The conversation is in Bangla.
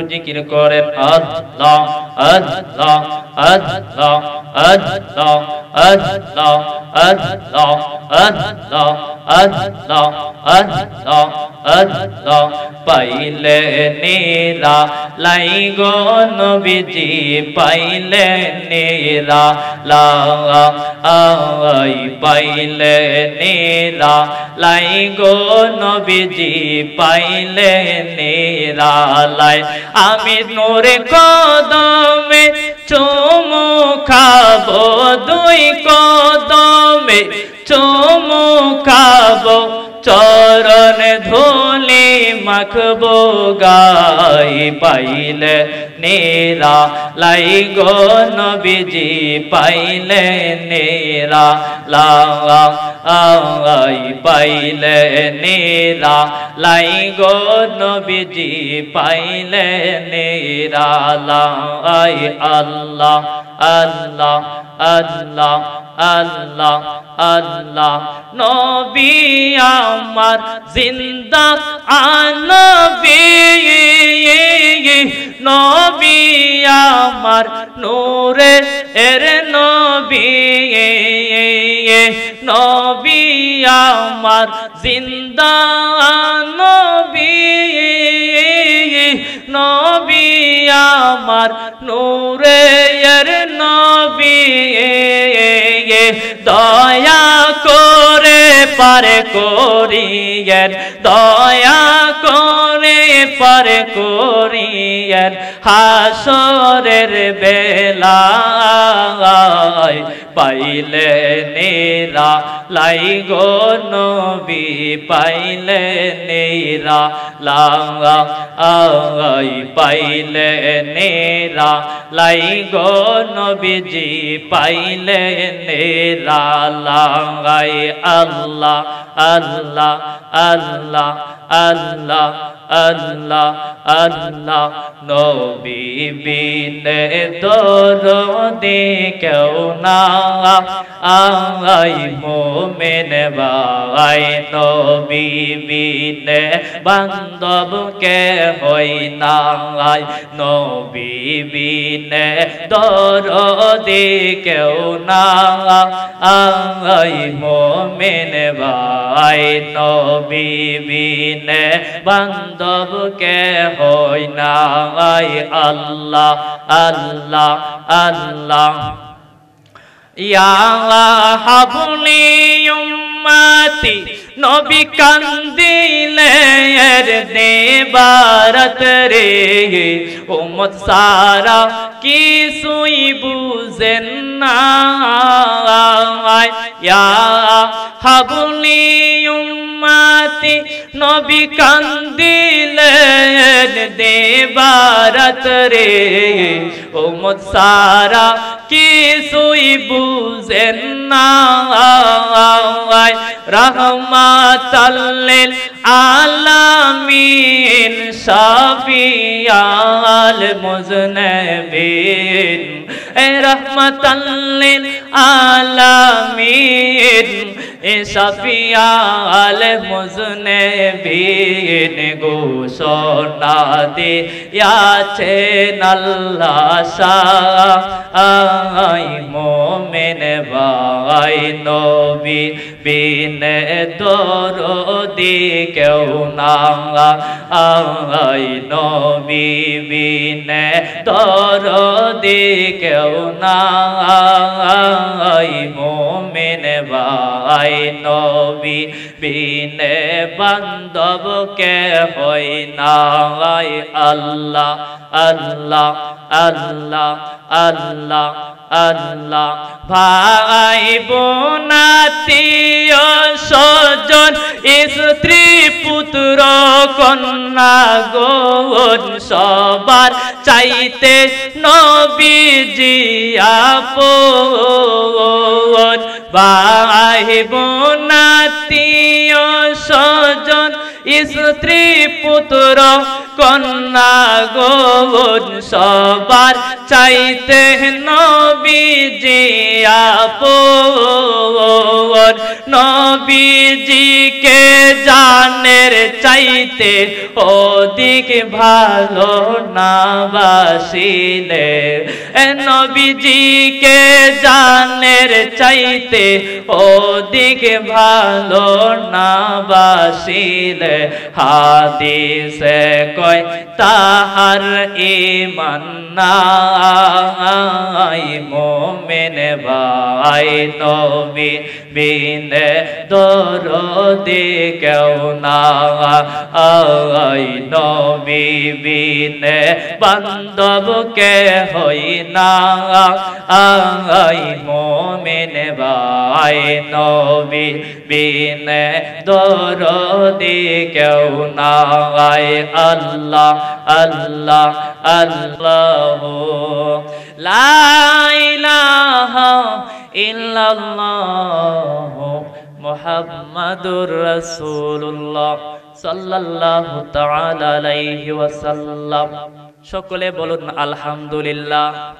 জিকির করেন আল্লাহ আল্লাহ আল্লাহ আল্লাহ আল্লাহ আল্লাহ আল্লাহ আল্লাহ আল্লাহ আল্লাহ পাইলে নিরা লাই গো নবীজি পাইলে নিরা লাই পাইলে নিরা লাই গো নবীজি পাইলে নিরা লাই আমি নূরে কদমে চুমু খাবো দুই কদমে চুমু খাবো চরণ ধুলি মাখবো গাই পাইলে নেরা লাই গো নবীজি পাইলে নেরা লাই পাইলে নেরা লাই গো নবীজি পাইলে নেরা লাই আল্লাহ আল্লাহ আল্লাহ আল্লাহ আল্লাহ নবী আমার জিন্দা নবী নবী আমার নূরে এর নবী নবী আমার জিন্দা নবী নবী আমার নূরে এর নবী দয়া করে পার করিয়েন দয়া করে পার করিয়েন হাসরের বেলায় পাইলে নেরা লাই গো নবী পাইলে নেরা লাই পাইলে নেরা লাই গো নবীজি পাইলে নেরা লাই আল্লাহ আল্লাহ আল্লাহ আল্লাহ আল্লাহ আল্লাহ নবী বিনে দরদি কেউ না আই মোমেন ভাই নবী বিনে বান্ধব কে হই না নবী বিনে দরদি কেউ না আই মোমেন ভাই নবী বিনে বান্ধব কে হই না আল্লাহ আল্লাহ আল্লাহ ইয়া হাবলি উম্মতি নবী কান্দিলে এর দেবারত রে উম্মত সারা কিছুই বুঝেন না ইয়া হাবলি উম্মতি নবী কান্দিলেন দেবারত রে উম্মত সারা কিছুই বুঝেন না রহমাতাল লিল আলামিন শাফিয়াল মুজনবিন রহমাতাল লিল আলামিন শাফিয়াল মুজনবিন ঘোষণা দিয়াছেন আল্লাহ শাহ মোমেন ভাই নবী বিনে দরদি কেউ না নবী বিনে দরদি কেউ না মোমেন ভাই নবী বিনে বান্ধব কে হই না আল্লাহ আল্লাহ আল্লাহ আল্লাহ আল্লাহ ভাই বোনাতীয় স্বজন স্ত্রী পুত্র কন্যা গণ সবার চাইতে নবীজি আপন ভাই বোনাতীয় স্বজন স্ত্রী পুত্র কন্যা গো সবার চাইতে নবীজি আপন নবীজিকে জানের চাইতে অধিক ভালো না বাসিলে নবীজিকে জানের চাইতে অধিক ভালো না বাসিলে হাদিসে কয় তাহার ঈমান নাই মুমিন ভাই নবী বিনে দরদি কেউ নাই নবী বিনে বান্ধব কে হই না মুমিন ভাই নবী বিনে দরদি কেউ নাই আল্লাহ আল্লাহ আল্লাহ লা ইলাহা ইল্লাল্লাহ মুহাম্মাদুর রাসূলুল্লাহ সাল্লাল্লাহু তাআলা আলাইহি ওয়াসাল্লাম। সকলে বলুন আলহামদুলিল্লাহ।